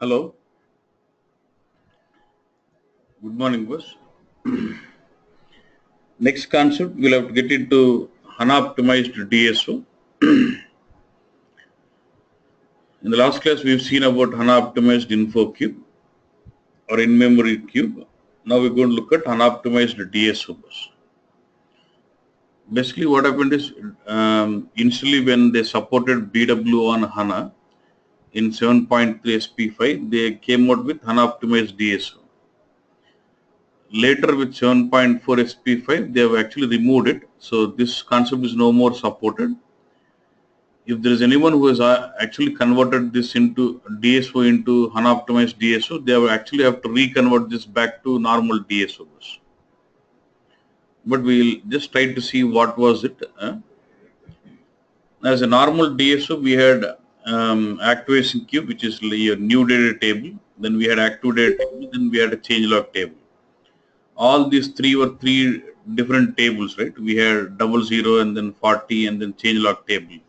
Hello, good morning, boss. Next concept, we'll have to get into HANA optimized DSO. In the last class, we've seen about HANA optimized info cube or in memory cube. Now we're going to look at HANA optimized DSO, boss. Basically, what happened is initially when they supported BW on HANA in 7.3 SP5, they came out with HANA optimized DSO. Later with 7.4 SP5, they have actually removed it. So this concept is no more supported. If there is anyone who has actually converted this into DSO into HANA optimized DSO, they will actually have to reconvert this back to normal DSOs. But we'll just try to see what was it. As a normal DSO, we had activation queue, which is a new data table. Then we had active data table. Then we had a changelog table. All these three were three different tables, right? We had 00 and then 40 and then changelog table.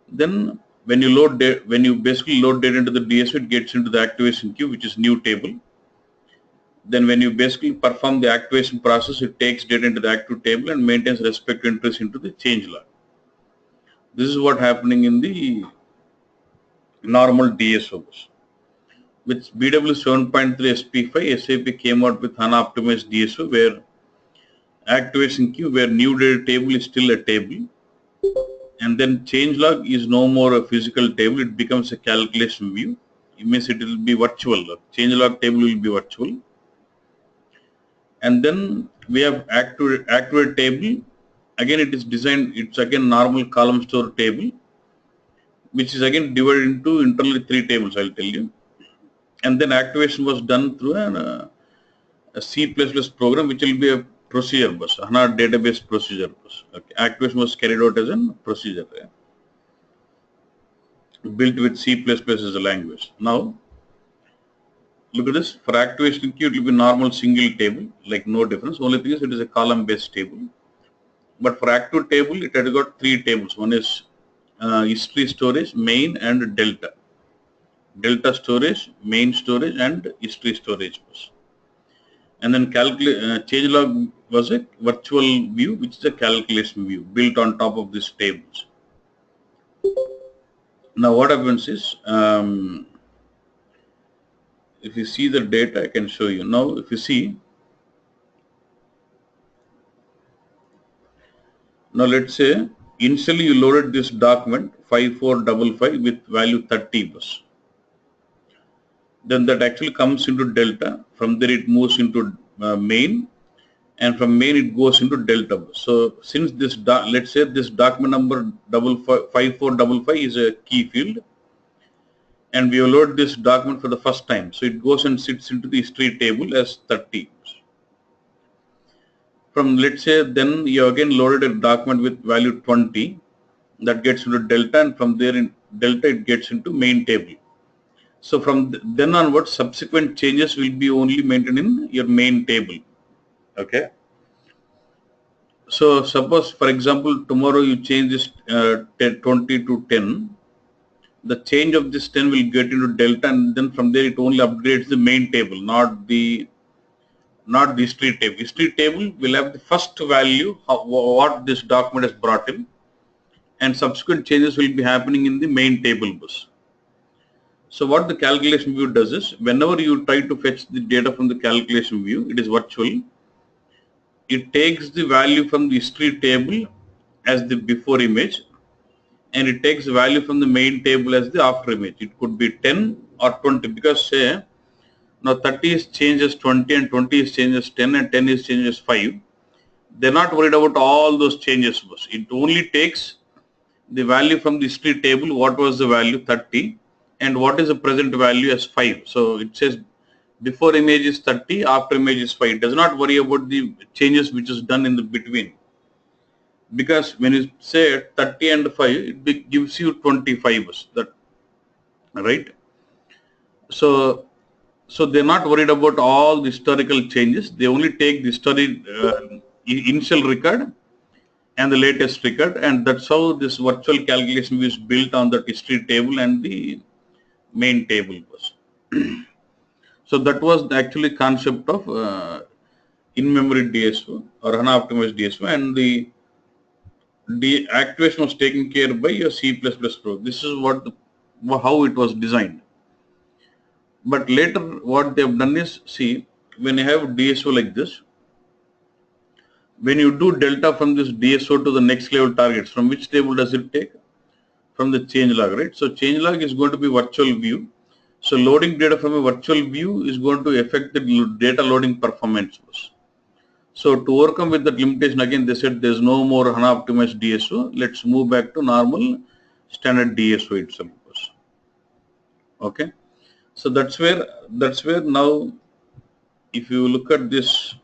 Then when you basically load data into the DSO, it gets into the activation queue, which is new table. Then when you basically perform the activation process, it takes data into the active table and maintains respective entries into the changelog. This is what happening in the normal DSOs. With BW 7.3 SP5, SAP came out with HANA optimized DSO where activation queue, where new data table is still a table. And then changelog is no more a physical table, it becomes a calculation view. It means it will be virtual. Changelog table will be virtual. And then we have activate table. Again, it is designed, it's again normal column store table, which is again divided into internally three tables, I'll tell you. And then activation was done through a C++ program, which will be a procedure bus, HANA database procedure bus. Okay. Activation was carried out as a procedure, built with C++ as a language. Now, look at this. For activation queue, it will be normal single table, like no difference. Only thing is it is a column-based table. But for active table, it has got three tables. One is history storage, main, and delta. Delta storage, main storage, and history storage bus. And then changelog was a virtual view, which is a calculation view built on top of these tables. Now what happens is, if you see the data, I can show you. Now if you see, now let's say initially you loaded this document 5455 with value 30 bus. Then that actually comes into delta. From there it moves into main, and from main it goes into delta bus. So since this, let's say this document number 5455 is a key field, and we load this document for the first time, so it goes and sits into the history table as 30. From, let's say, then you again loaded a document with value 20, that gets into delta, and from there in delta it gets into main table. So from then onwards, subsequent changes will be only maintained in your main table. Okay. So suppose, for example, tomorrow you change this 20 to 10. The change of this 10 will get into delta, and then from there it only upgrades the main table, not the history table. History table will have the first value, what this document has brought in, and subsequent changes will be happening in the main table bus. So what the calculation view does is, whenever you try to fetch the data from the calculation view, it is virtual. It takes the value from the history table as the before image, and it takes the value from the main table as the after image. It could be 10 or 20, because say now 30 is changed as 20 and 20 is changed as 10 and 10 is changed as 5. They're not worried about all those changes. It only takes the value from the history table, what was the value 30, and what is the present value as 5. So it says before image is 30, after image is 5. It does not worry about the changes which is done in the between. Because when you say 30 and 5, it gives you 25. That, right? So they're not worried about all the historical changes. They only take the initial record and the latest record, and that's how this virtual calculation is built on the history table and the main table was. So that was the actually concept of in-memory DSO or HANA optimized DSO, and the activation was taken care by your C++ program. This is how it was designed. But later, what they have done is, see, when you have DSO like this, when you do delta from this DSO to the next level targets, from which table does it take? From the change log, right? So change log is going to be virtual view. So loading data from a virtual view is going to affect the data loading performance. So to overcome with that limitation, again, they said there's no more HANA optimized DSO. Let's move back to normal standard DSO itself. Okay. So that's where now, if you look at this,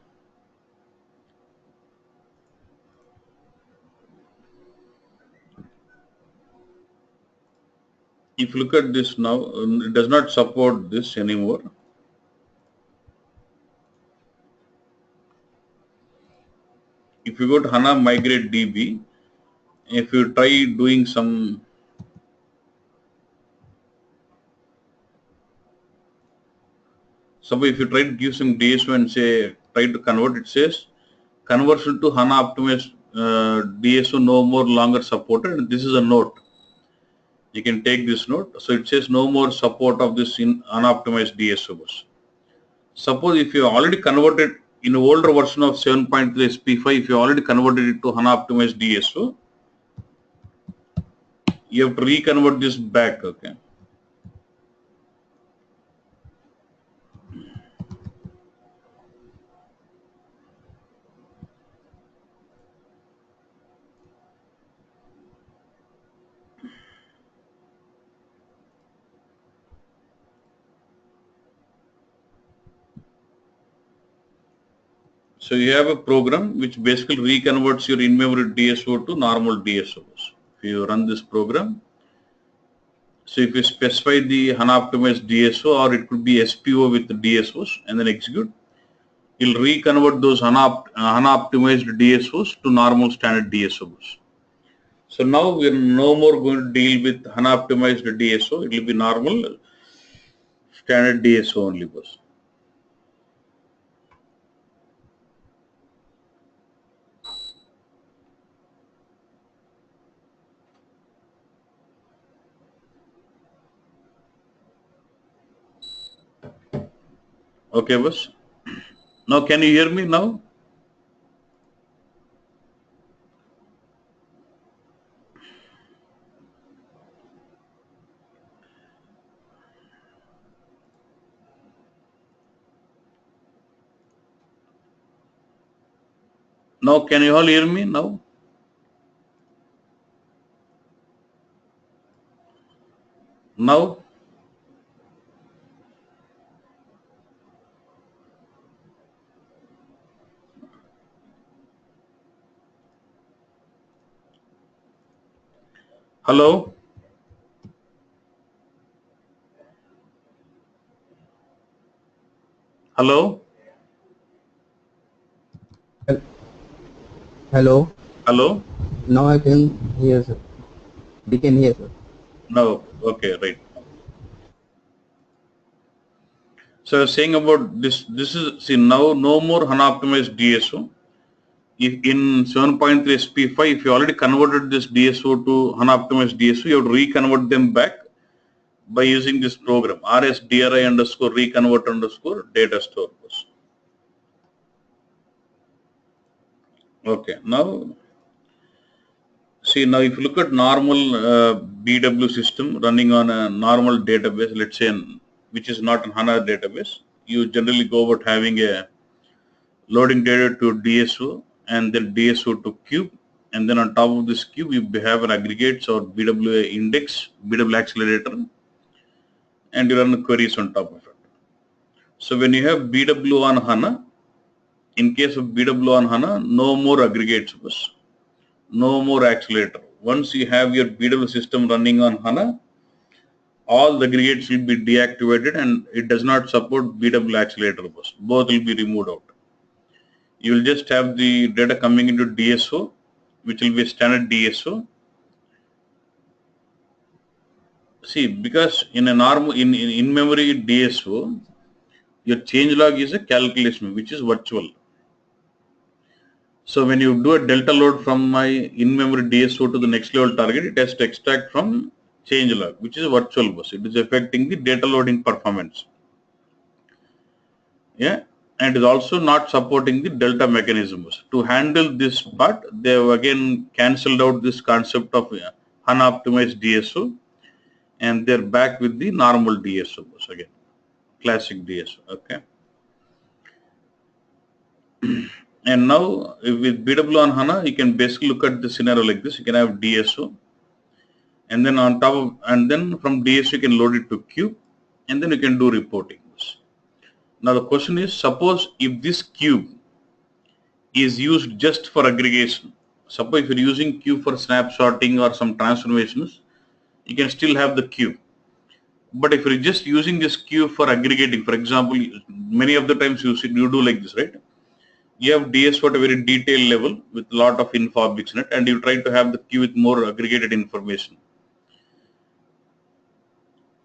now, it does not support this anymore. If you go to HANA migrate DB, if you try doing some, suppose if you try to give some DSO and say try to convert, it says conversion to HANA optimized DSO no more longer supported. This is a note. You can take this note. So it says no more support of this in unoptimized DSOs. Suppose if you already converted in an older version of 7.3 SP5, if you already converted it to HANA optimized DSO, you have to reconvert this back. Okay. So you have a program which basically reconverts your in-memory DSO to normal DSOs. If you run this program, so if you specify the HANA optimized DSO, or it could be SPO with the DSOs, and then execute, you'll reconvert those HANA optimized DSOs to normal standard DSOs. So now we're no more going to deal with HANA optimized DSO. It will be normal standard DSO only. Boss. Okay, boss. Now can you hear me now? Now can you all hear me now? Now? Hello? Hello? Hello. Hello? Now I can hear, sir. We can hear, sir. No. Okay, right. So I was saying about this is, see, now no more HANA optimized DSO. If in 7.3 SP5, if you already converted this DSO to HANA optimized DSO, you have to reconvert them back by using this program, rsdri underscore reconvert underscore data store. Okay, now see, now if you look at normal BW system running on a normal database, let's say which is not an HANA database, you generally go about having a loading data to DSO and then DSO to cube, and then on top of this cube you have an aggregates or BW index, BW accelerator, and you run queries on top of it. So when you have BW on HANA, in case of BW on HANA, no more aggregates, no more accelerator. Once you have your BW system running on HANA, all the aggregates will be deactivated and it does not support BW accelerator. Both will be removed out. You will just have the data coming into DSO, which will be standard DSO. See, because in a normal in memory DSO, your change log is a calculation which is virtual. So when you do a delta load from my in-memory DSO to the next level target, it has to extract from change log, which is a virtual bus. It is affecting the data loading performance. Yeah, and is also not supporting the delta mechanisms. To handle this part, they have again cancelled out this concept of HANA optimized DSO, and they're back with the normal DSO bus again, classic DSO. Okay. And now with BW on HANA, you can basically look at the scenario like this. You can have DSO, and then on top of, and then from DSO you can load it to cube, and then you can do reporting. Now the question is, suppose if this cube is used just for aggregation. Suppose if you're using cube for snapshotting or some transformations, you can still have the cube. But if you're just using this cube for aggregating, for example, many of the times you do like this, right? You have DSO at a very detailed level with a lot of info objects in it, and you try to have the cube with more aggregated information.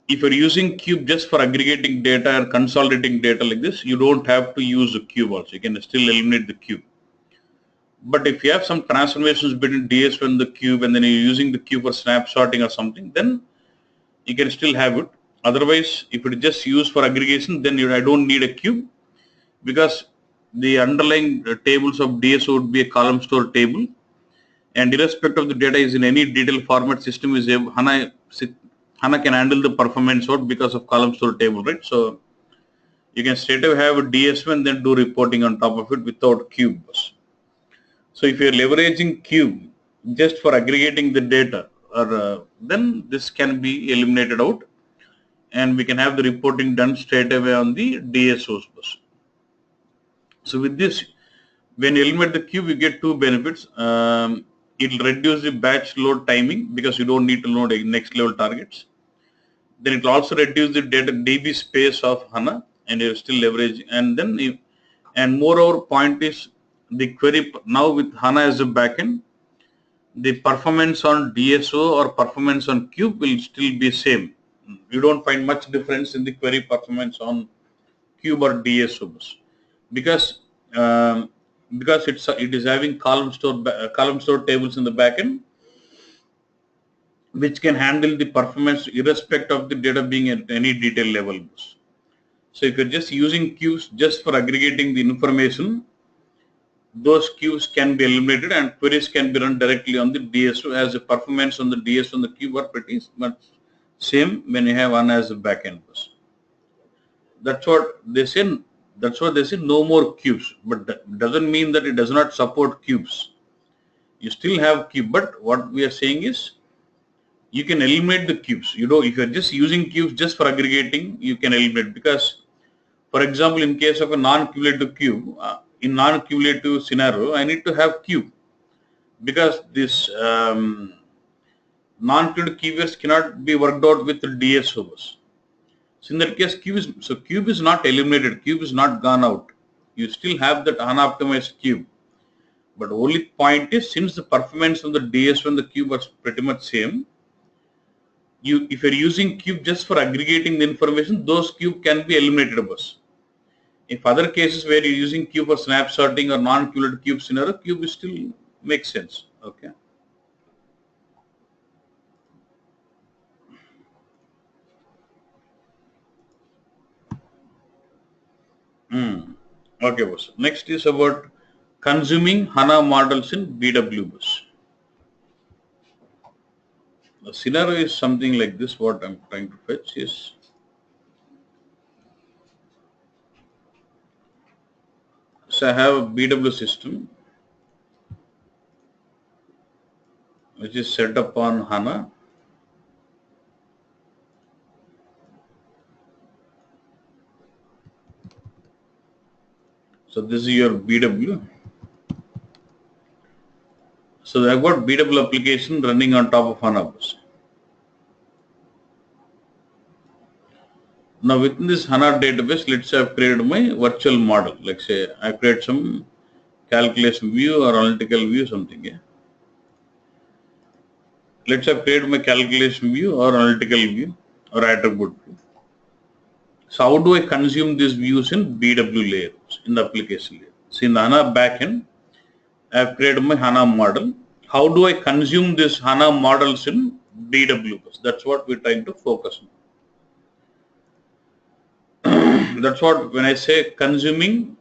If you're using cube just for aggregating data or consolidating data like this, you don't have to use the cube also. You can still eliminate the cube. But if you have some transformations between DSO and the cube, and then you're using the cube for snapshotting or something, then you can still have it. Otherwise, if it is just used for aggregation, then I don't need a cube, because the underlying tables of DSO would be a column store table, and irrespective of the data is in any detailed format, system is able, HANA can handle the performance out because of column store table, right? So you can straight away have a DSO and then do reporting on top of it without cubes. So if you're leveraging cube just for aggregating the data, or then this can be eliminated out, and we can have the reporting done straight away on the DSOs bus. So with this, when you eliminate the cube, you get two benefits. It'll reduce the batch load timing because you don't need to load next level targets. Then it will also reduce the data DB space of HANA, and you're still leveraging. And then, and moreover, point is the query now with HANA as a backend, the performance on DSO or performance on cube will still be same. You don't find much difference in the query performance on cube or DSO bus, because it is having column store tables in the backend, which can handle the performance irrespective of the data being at any detail level. So if you're just using cubes just for aggregating the information, those queues can be eliminated and queries can be run directly on the DSO, as the performance on the DSO and the cube are pretty much same when you have one as a backend bus. That's what they say. That's what they say. No more cubes, but that doesn't mean that it does not support cubes. You still have cube, but what we are saying is you can eliminate the cubes. You know, if you're just using cubes just for aggregating, you can eliminate, because, for example, in case of a non-cumulative cube, in non-cumulative scenario, I need to have cube, because this non-cumulative keywords cannot be worked out with the DSO bus. So in that case, cube is not eliminated. Cube is not gone out. You still have that unoptimized cube. But only point is, since the performance on the DSO and the cube are pretty much same, if you're using cube just for aggregating the information, those cube can be eliminated bus. If other cases where you're using cube for snapshotting or non-cumulative cube scenario, cube is still makes sense. Okay. Okay, boss. Next is about consuming HANA models in BW bus. The scenario is something like this. What I'm trying to fetch is, so I have a BW system which is set up on HANA. So this is your BW. So I've got BW application running on top of HANA bus. Now within this HANA database, let's say I've created my virtual model. Like say I create some calculation view or analytical view, something. Yeah. let's say I create my calculation view or analytical view or attribute view. So how do I consume these views in BW layer, in the application layer? So in the HANA backend, I have created my HANA model. How do I consume this HANA models in BW? That's what we're trying to focus on. That's what when I say consuming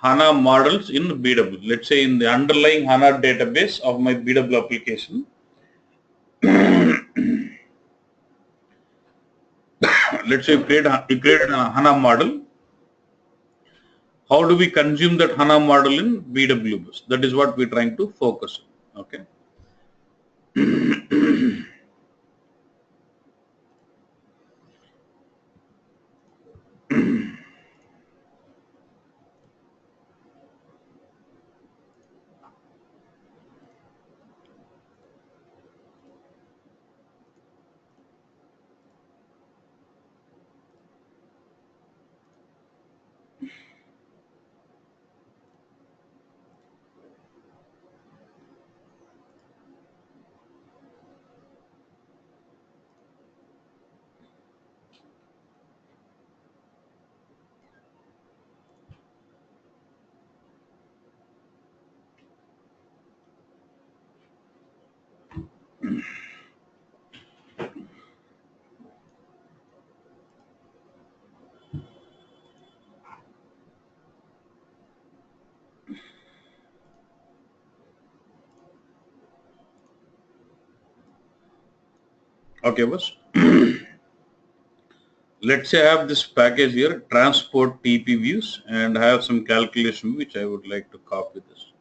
HANA models in BW. Let's say in the underlying HANA database of my BW application, let's say you created a HANA model. How do we consume that HANA model in BW bus? That is what we're trying to focus on. Okay. Okay, boss. Let's say I have this package here, transport TP views, and I have some calculation which I would like to copy this.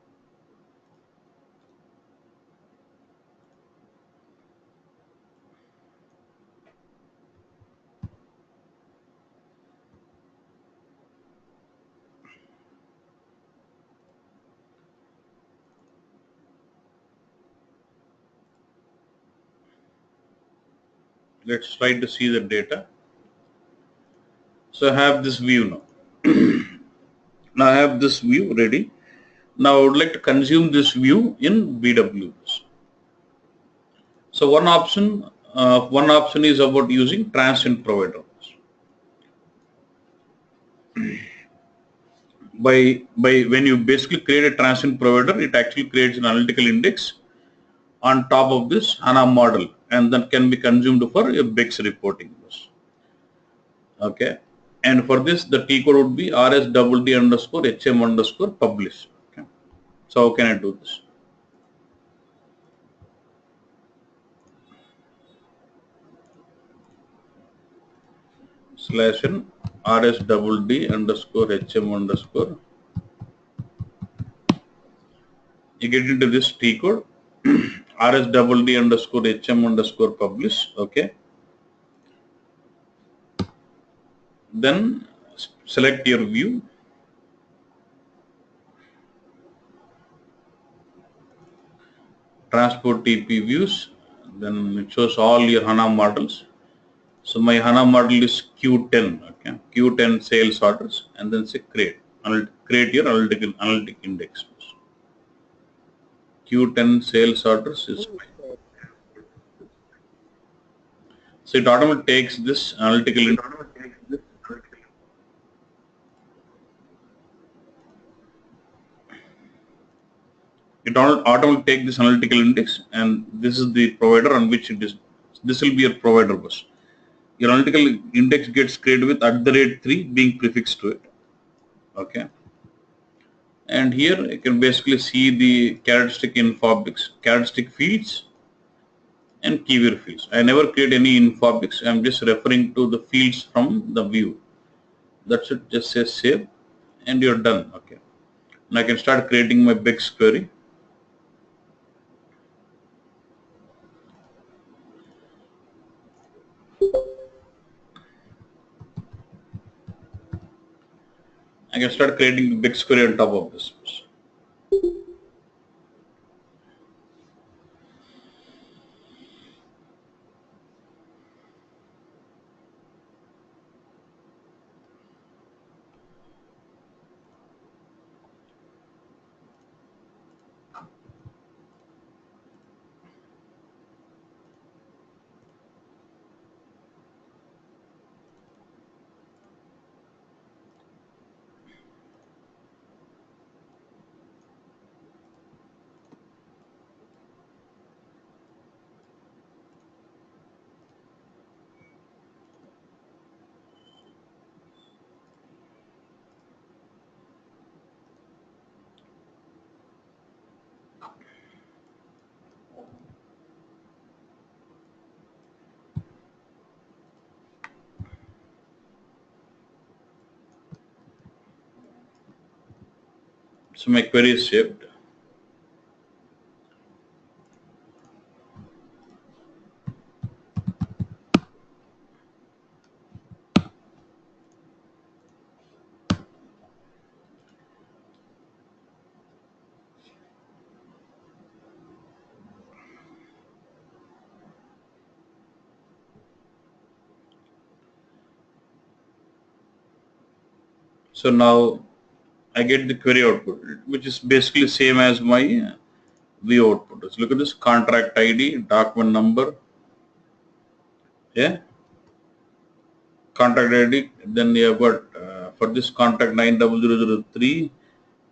Let's try to see the data. So I have this view now. Now I have this view ready. Now I would like to consume this view in BW. So one option is about using transient provider. By when you basically create a transient provider, it actually creates an analytical index on top of this HANA model, and then can be consumed for a BIX reporting. Okay, and for this the T code would be rsdd underscore hm underscore publish. Okay, so how can I do this? Slash in rsdd underscore hm underscore, you get into this T code rsdd underscore hm underscore publish. Okay, then select your view, transport TP views, then it shows all your HANA models. So my HANA model is Q10, okay, Q10 sales orders, and then say create, create your analytic index. Q10 sales orders is fine. So it automatically takes this analytical index. It automatically take this analytical index, and this is the provider on which it is. This will be your provider bus. Your analytical index gets created with @3 being prefixed to it. Okay. And here you can basically see the characteristic infobix, characteristic fields, and keyword fields. I never create any infobix. I'm just referring to the fields from the view. That's it. Just say save, and you're done. Okay. Now I can start creating my BIX query. I can start creating the BIX query on top of this. So my query is saved. So now I get the query output, which is basically same as my view output. Let's look at this contract ID, document number, yeah, contract ID. Then you have got for this contract 90003,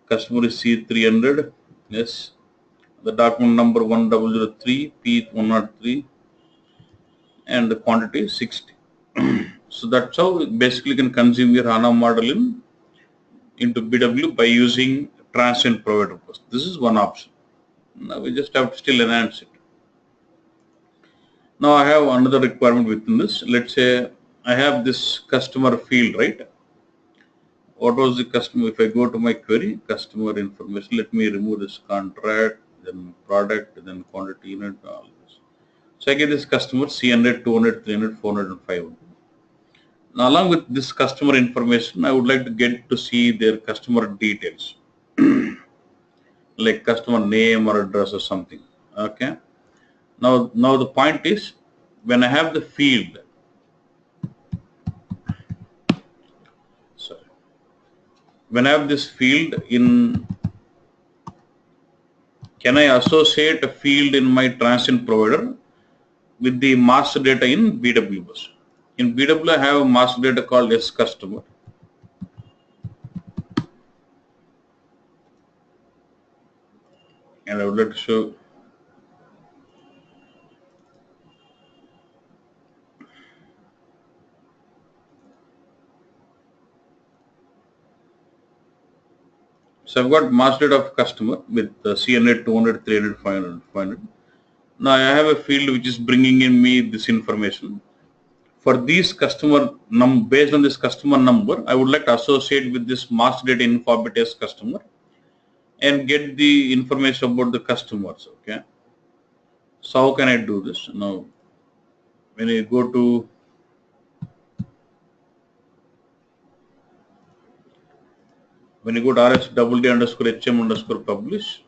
customer is C300, yes. The document number 1003, P103, and the quantity is 60. So that's how basically can consume your HANA model into BW by using transient provider post. This is one option. Now we just have to still enhance it. Now I have another requirement within this. Let's say I have this customer field, right? What was the customer? If I go to my query, customer information, let me remove this contract, then product, then quantity unit, all this. So I get this customer C100, 200, 300, 400, and 500. Now along with this customer information, I would like to get to see their customer details, like customer name or address or something. Okay. Now the point is, when I have the field, sorry, when I have this field in, can I associate a field in my transient provider with the master data in BW bus? In BW, I have a master data called S customer, and I would like to show. So I've got master data of customer with C100, 200, 300, 500, 500. Now I have a field which is bringing in me this information. For these customer based on this customer number, I would like to associate with this master data info bit as customer and get the information about the customers. Okay. So how can I do this? Now, when you go to rswd underscore hm underscore publish,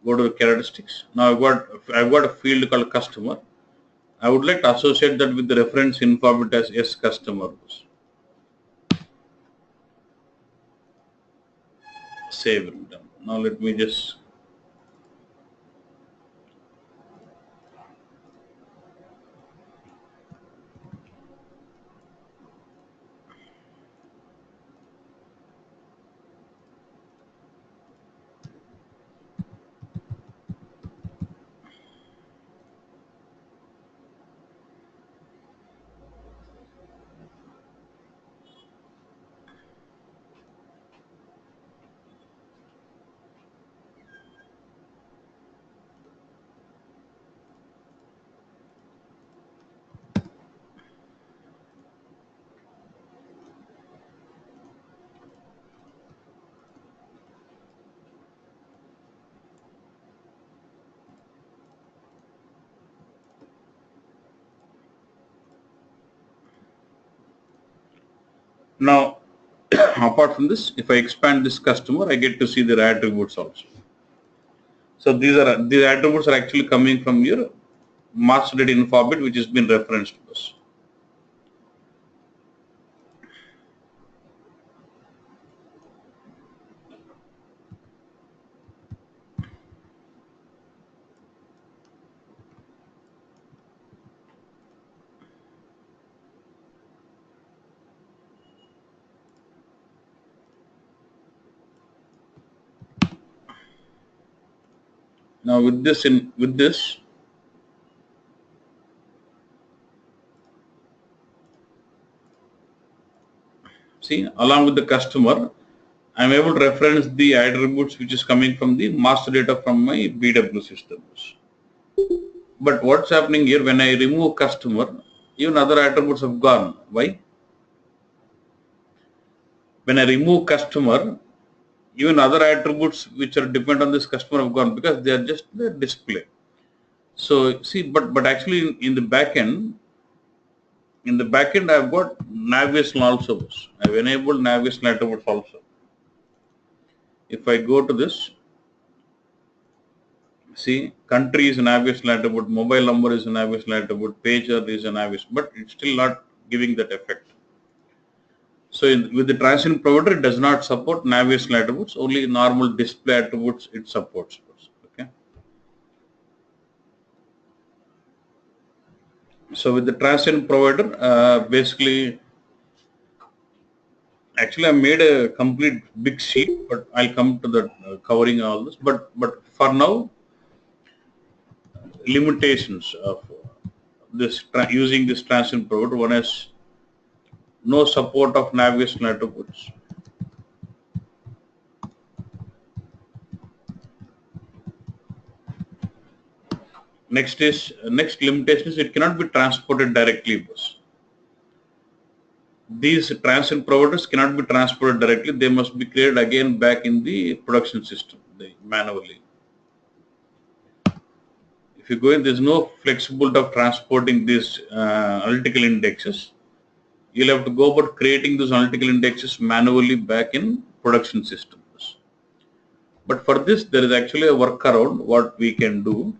go to the characteristics. Now I've got a field called customer. I would like to associate that with the reference info bit as S customer. Save it. Done. Now let me just. Now, apart from this, if I expand this customer, I get to see their attributes also. So these attributes are actually coming from your master data info bit, which has been referenced to us. Now with this, see, along with the customer, I'm able to reference the attributes which is coming from the master data from my BW systems. But what's happening here, when I remove customer, even other attributes have gone. Why? When I remove customer, even other attributes which are dependent on this customer have gone, because they are just the display. So see, but actually in the backend, I've got navigation also. I've enabled navigation attributes also. If I go to this, see, country is a navigation attribute, mobile number is a navigation attribute, pager is a navigation, but it's still not giving that effect. So with the transition provider, it does not support navigation attributes, only normal display attributes it supports. Okay. So with the transition provider, basically, actually I made a complete big sheet, but I'll come to that covering all this. But for now, limitations of this using this transition provider. One is no support of navigation attributes. Next limitation is it cannot be transported directly. These transition providers cannot be transported directly. They must be created again back in the production system manually. If you go in, there's no flexibility of transporting these analytical indexes. You'll have to go about creating those analytical indexes manually back in production systems. But for this, there is actually a workaround. What we can do,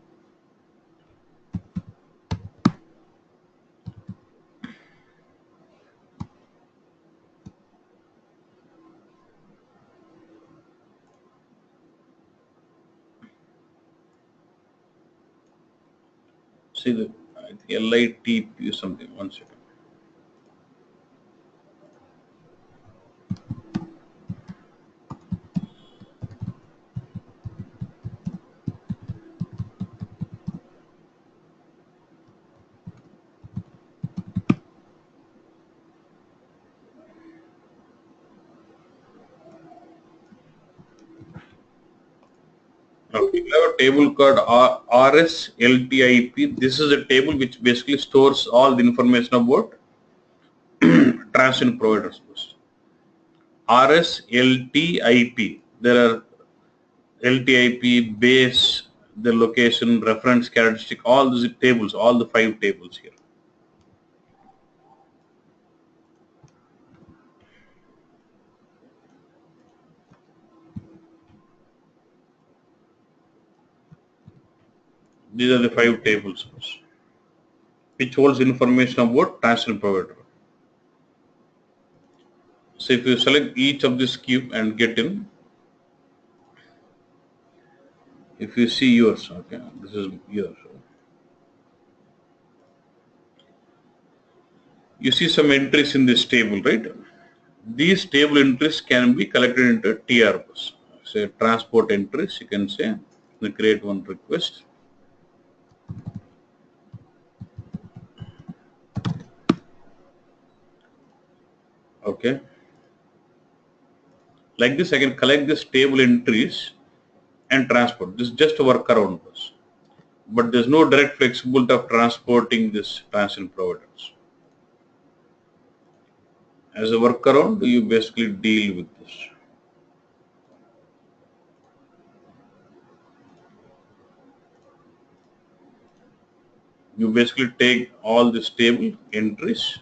see the I think LITP something. One second. Okay, we have a table called RSLTIP. This is a table which basically stores all the information about transition providers. RSLTIP. There are LTIP, base, the location, reference characteristic, all these tables, all the 5 tables here. These are the 5 tables which holds information about transition provider. So if you select each of this cube and get in, if you see yours, okay, this is yours. You see some entries in this table, right? These table entries can be collected into TR bus. Say transport entries, you can say, create one request. Okay. Like this, I can collect this table entries and transport. This is just a workaround bus. But there's no direct flexibility of transporting this transition providers. As a workaround, you basically deal with this. You basically take all this table entries,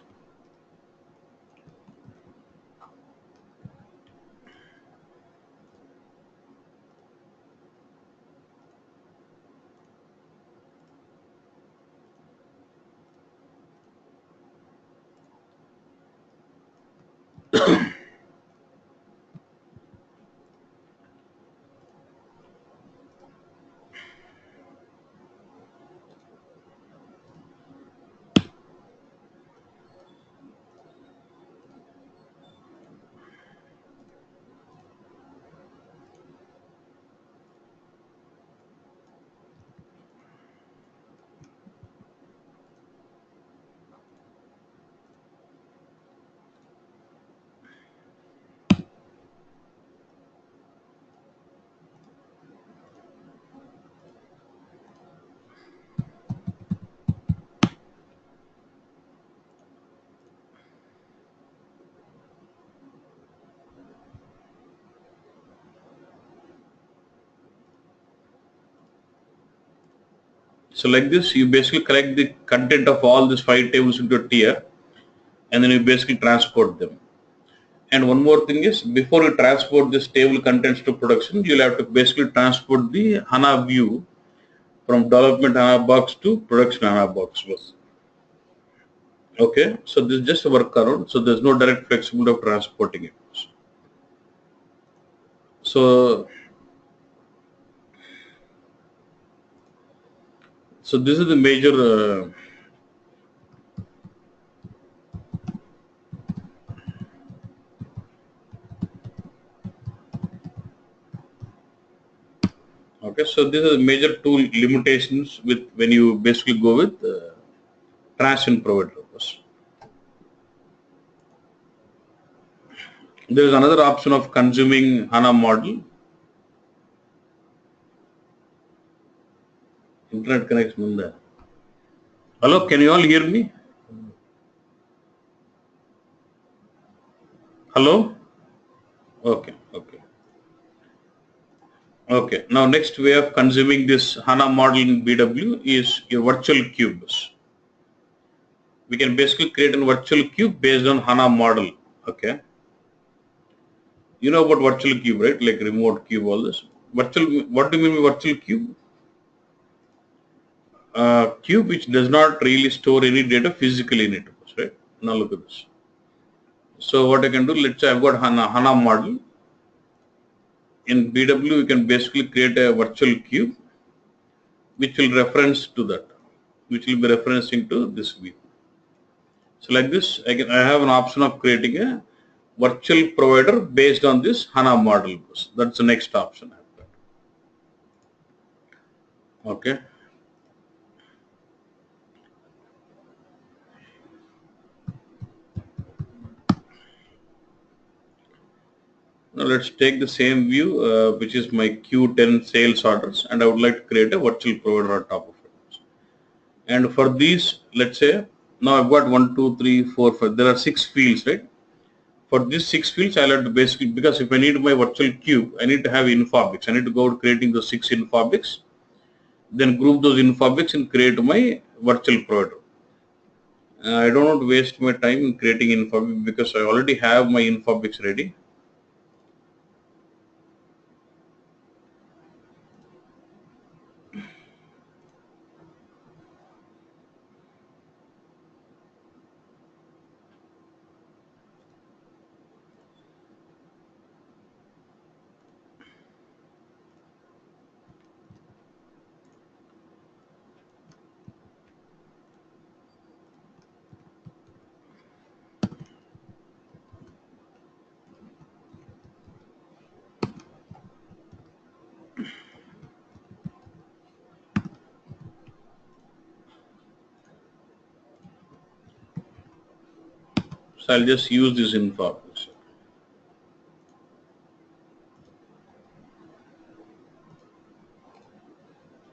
So like this, you basically collect the content of all these 5 tables into a tier, and then you basically transport them. And one more thing is, before you transport this table contents to production, you'll have to basically transport the HANA view from development HANA box to production HANA box. Okay, so this is just a workaround. So there's no direct flexibility of transporting it. So this is the major okay, so this is major tool limitations with when you basically go with transition provider. There is another option of consuming HANA model. Internet connection in there. Hello, can you all hear me? Hello? Okay, okay. Okay, now next way of consuming this HANA model in BW is your virtual cubes. We can basically create a virtual cube based on HANA model. Okay. You know about virtual cube, right? Like remote cube, all this. Virtual, what do you mean by virtual cube? Cube which does not really store any data physically in it, right? Now look at this. So what I can do, let's say I've got HANA model. In BW, we can basically create a virtual cube which will reference to that, which will be referencing to this view. So like this, I have an option of creating a virtual provider based on this HANA model. That's the next option. Okay. Now let's take the same view, which is my Q10 sales orders, and I would like to create a virtual provider on top of it. And for these, let's say, now I've got 1, 2, 3, 4, 5. There are 6 fields, right? For these 6 fields, I'll have to basically, because if I need my virtual cube, I need to have infobix. I need to go out creating those 6 infobix, then group those infobix and create my virtual provider. I don't want to waste my time in creating infobix because I already have my infobix ready. So I'll just use this infobix.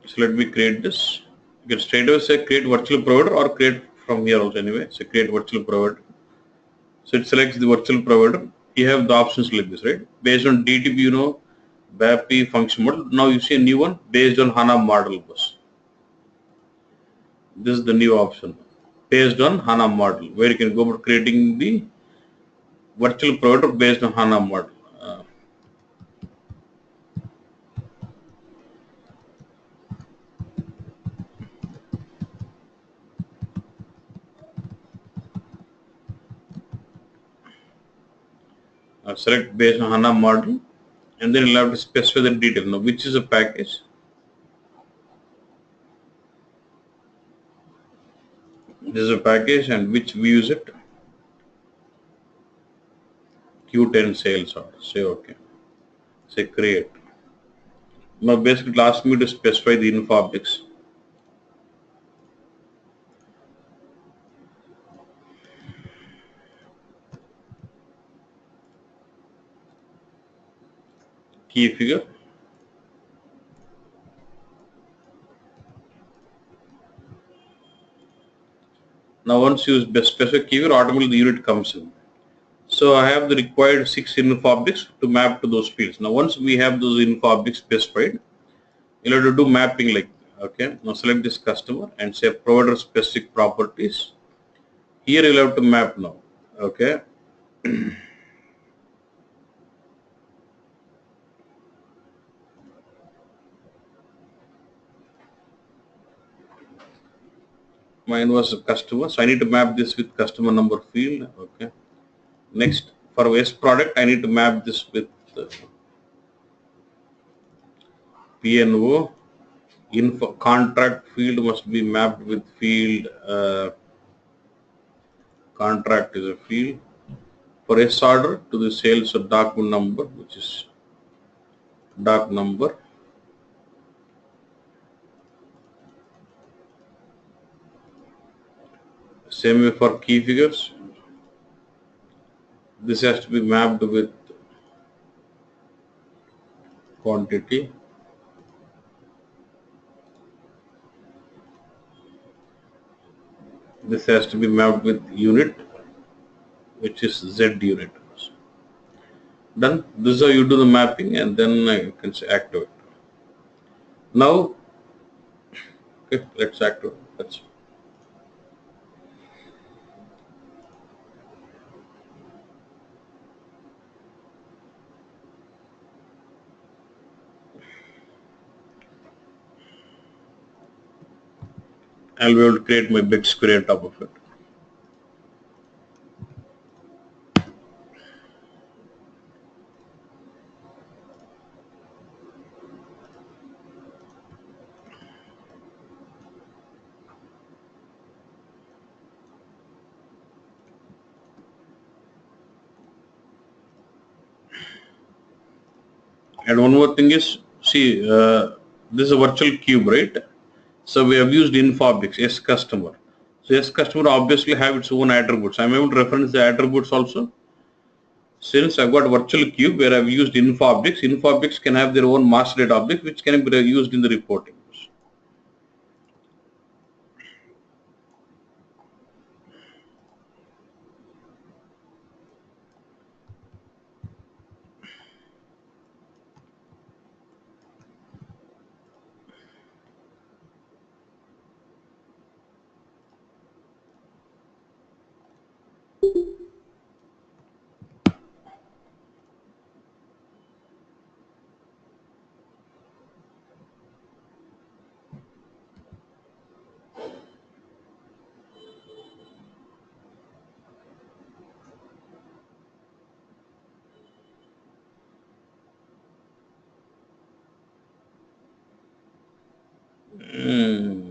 So let me create this. You can straight away say create virtual provider or create from here also anyway. So create virtual provider. So it selects the virtual provider. You have the options like this, right? Based on DTP, you know, BAPI function model. Now you see a new one based on HANA model bus. This is the new option based on HANA model, where you can go about creating the virtual provider based on HANA model. Select based on HANA model, and then you'll have to specify the detail. Now, which is a package? This is a package, and which we use it? Q10 sales order. Say okay. Say create. Now, basically, it asks me to specify the infobix. Key figure. Now, once you specify keyword, automatically the unit comes in. So I have the required 6 infobix to map to those fields. Now, once we have those infobix specified, you'll have to do mapping like Okay, now select this customer and say provider specific properties. Here you'll have to map now. Okay, mine was a customer, so I need to map this with customer number field. Okay, next for S product, I need to map this with PNO. Info contract field must be mapped with field. Contract is a field. For S order to the sales of document number, which is doc number. Same way for key figures. This has to be mapped with quantity. This has to be mapped with unit, which is Z unit. Done. This is how you do the mapping, and then you can say activate. Now, okay, let's activate. That's I'll be able to create my big square on top of it. And one more thing is, see, this is a virtual cube, right? So we have used InfoObjects, S customer. So S customer obviously have its own attributes. I'm able to reference the attributes also. Since I've got virtual cube where I've used info objects can have their own master data object which can be used in the reporting. Hmm.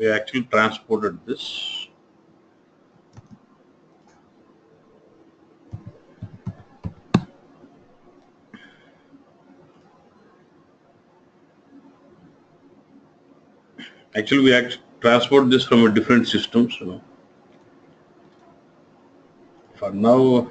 we actually transported this. Actually, we transport this from a different system. So for now,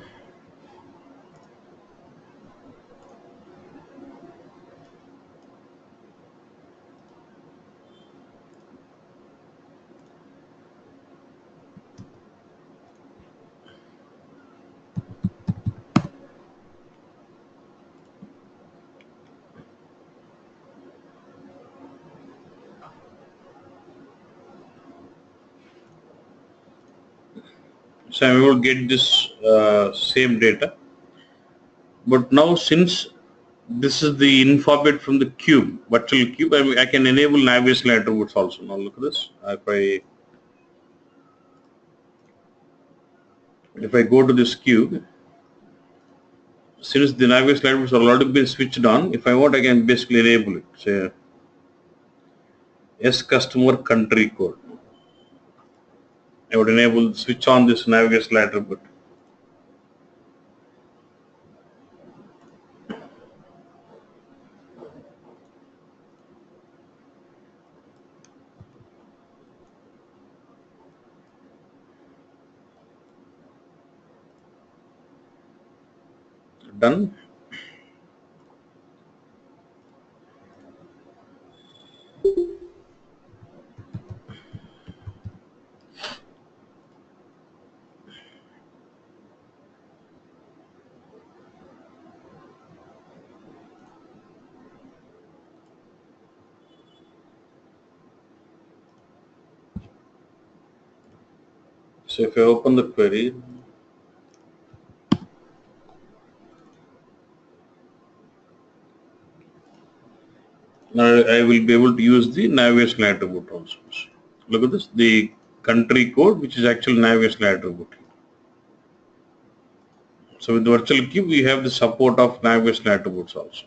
so I'm able to get this same data. But now, since this is the info bit from the cube, virtual cube, I can enable navigation attributes also. Now look at this. If I go to this cube, since the navigation attributes are already been switched on, if I want, I can basically enable it. Say yes, customer country code. I would enable switch on this navigation attribute. Done. So if I open the query, now I will be able to use the navigation attribute also. Look at this, the country code, which is actual navigation attribute. So with the virtual cube, we have the support of navigation attributes also.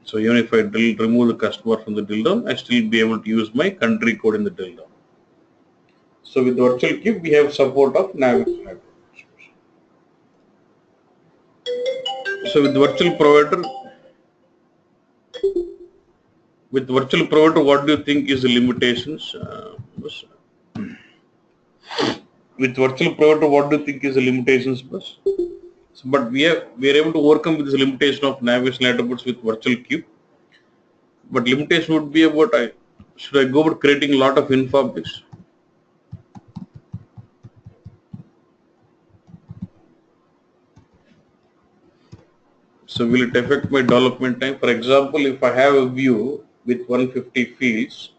So even if I remove the customer from the drill down, I still be able to use my country code in the drill down. So with the virtual cube, we have support of navigation attributes. So with virtual provider, what do you think is the limitations? With virtual provider, what do you think is the limitations, bus? So, but we are able to overcome this limitation of navigation attributes with virtual cube. But limitation would be about should I go about creating a lot of info objects? So will it affect my development time? For example, if I have a view with 150 fields,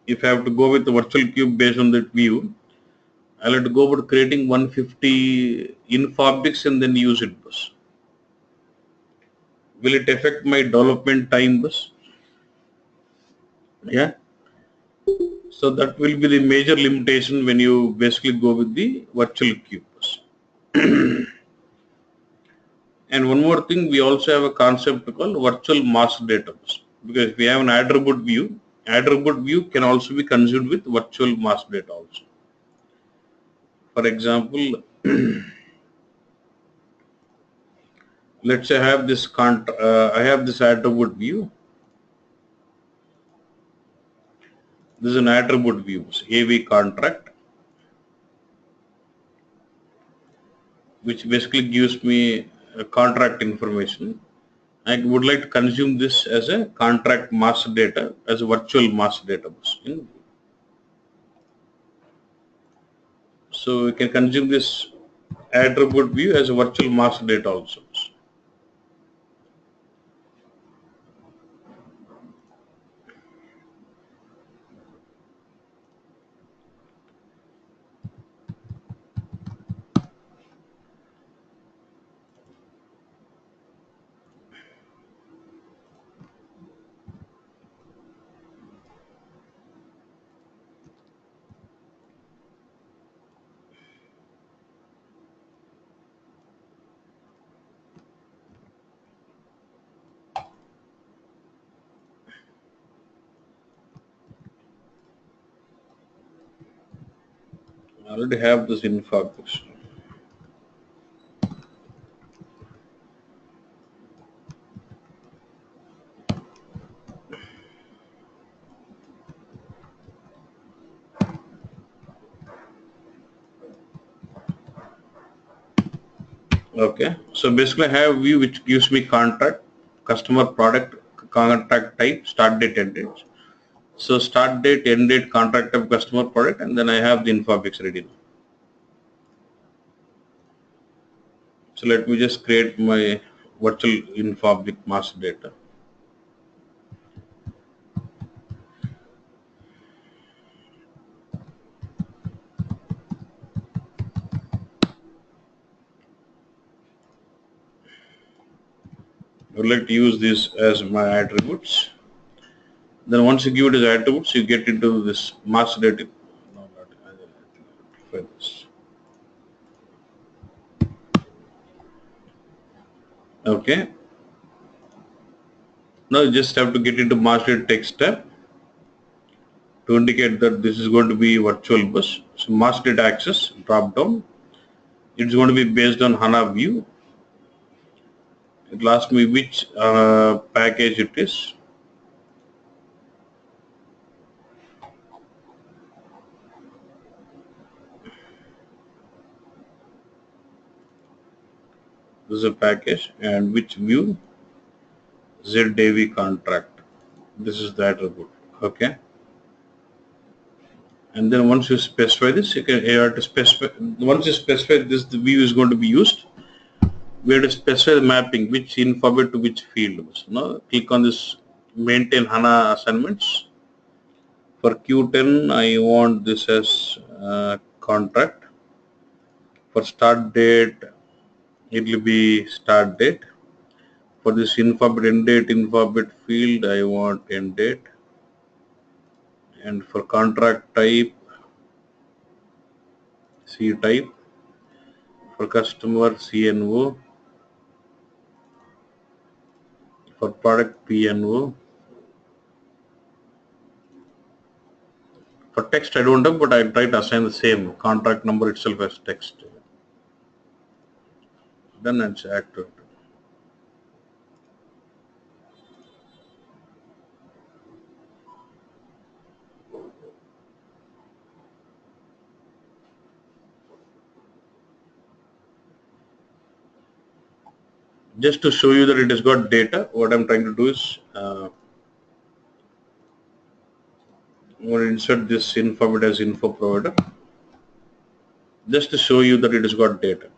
if I have to go with the virtual cube based on that view, I'll have to go about creating 150 info objects and then use it, bus. Will it affect my development time, bus? Yeah. So that will be the major limitation when you basically go with the virtual cube, bus. And one more thing, we also have a concept called virtual master data bus. Because if we have an attribute view can also be consumed with virtual master data also. For example, let's say I have this attribute view. This is an attribute view, AV contract, which basically gives me contract information. I would like to consume this as a contract master data, as a virtual master database. So we can consume this attribute view as a virtual master data also. I already have this info objects. Okay, so basically I have view which gives me contract, customer, product, contract type, start date, end date. So start date, end date, contract type, customer, product, and then I have the info objects ready now. So let me just create my virtual info object master data. I would like to use this as my attributes. Then once you give it as attributes, you get into this master data. No, not this. Okay. Now you just have to get into master text tab to indicate that this is going to be virtual bus. So master data access drop down. It's going to be based on HANA view. It will ask me which package it is. This is a package and which view. ZAV contract. This is the attribute. Okay. And then once you specify this, you have to specify. Once you specify this, the view is going to be used. We have to specify the mapping, which alphabet to which field. So now click on this maintain HANA assignments. For Q10, I want this as contract. For start date, it will be start date. For this alphabet end date alphabet field, I want end date. And for contract type, C type. For customer, CNO. For product, PNO. For text, I don't have, but I try to assign the same contract number itself as text. Then it's active. Just to show you that it has got data, what I'm trying to do is I'm going to insert this info as info provider, just to show you that it has got data.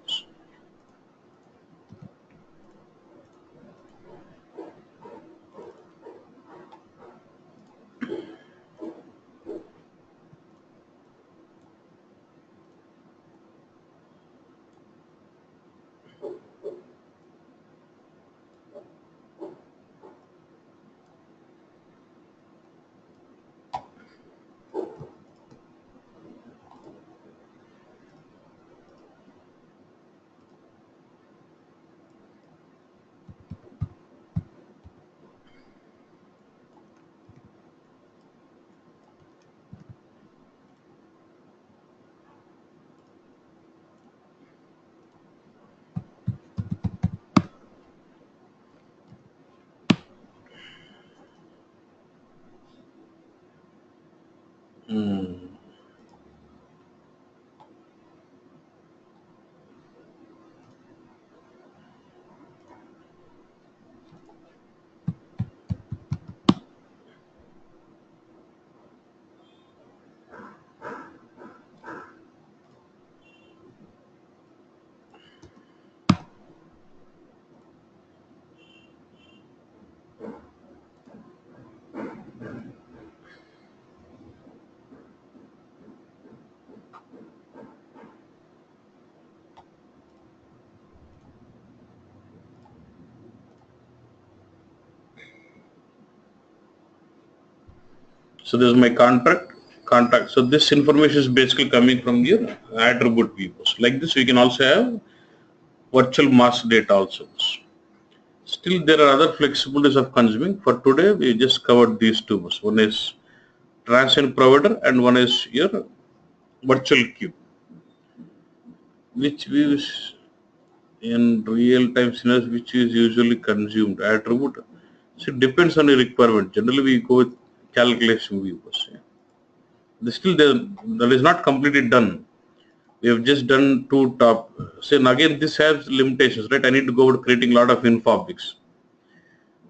So this is my contract. So this information is basically coming from your attribute views. Like this, we can also have virtual master data also. Still, there are other flexibilities of consuming. For today, we just covered these two. One is transient provider and one is your virtual queue. which views in real-time scenarios which is usually consumed attribute. So it depends on the requirement. Generally, we go with calculation views. This still that is not completely done. We have just done two top. So again, this has limitations, right? I need to go about creating a lot of info objects.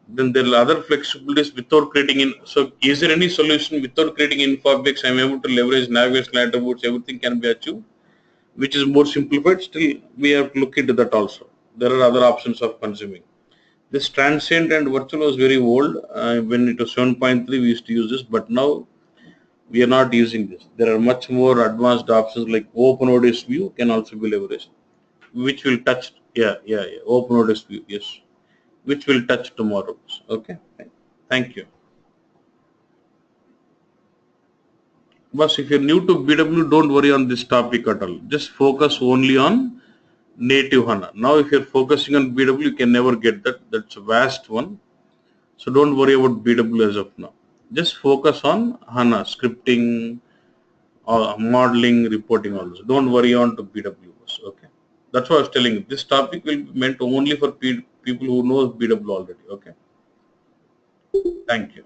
Then there are other flexibilities without creating in. So is there any solution without creating info objects? I'm able to leverage navigation attributes. Everything can be achieved, which is more simplified. Still, we have to look into that also. There are other options of consuming. This transient and virtual was very old. When it was 7.3, we used to use this, but now we are not using this. There are much more advanced options like OpenODS view can also be leveraged, which will touch. Yeah. OpenODS view, yes, which will touch tomorrow. Okay, thank you. But if you're new to BW, don't worry on this topic at all. Just focus only on native HANA. Now, if you're focusing on BW, you can never get that. That's a vast one. So don't worry about BW as of now. Just focus on HANA scripting, modeling, reporting also. Don't worry on to BW. Okay. That's what I was telling you. This topic will be meant only for people who know BW already. Okay. Thank you.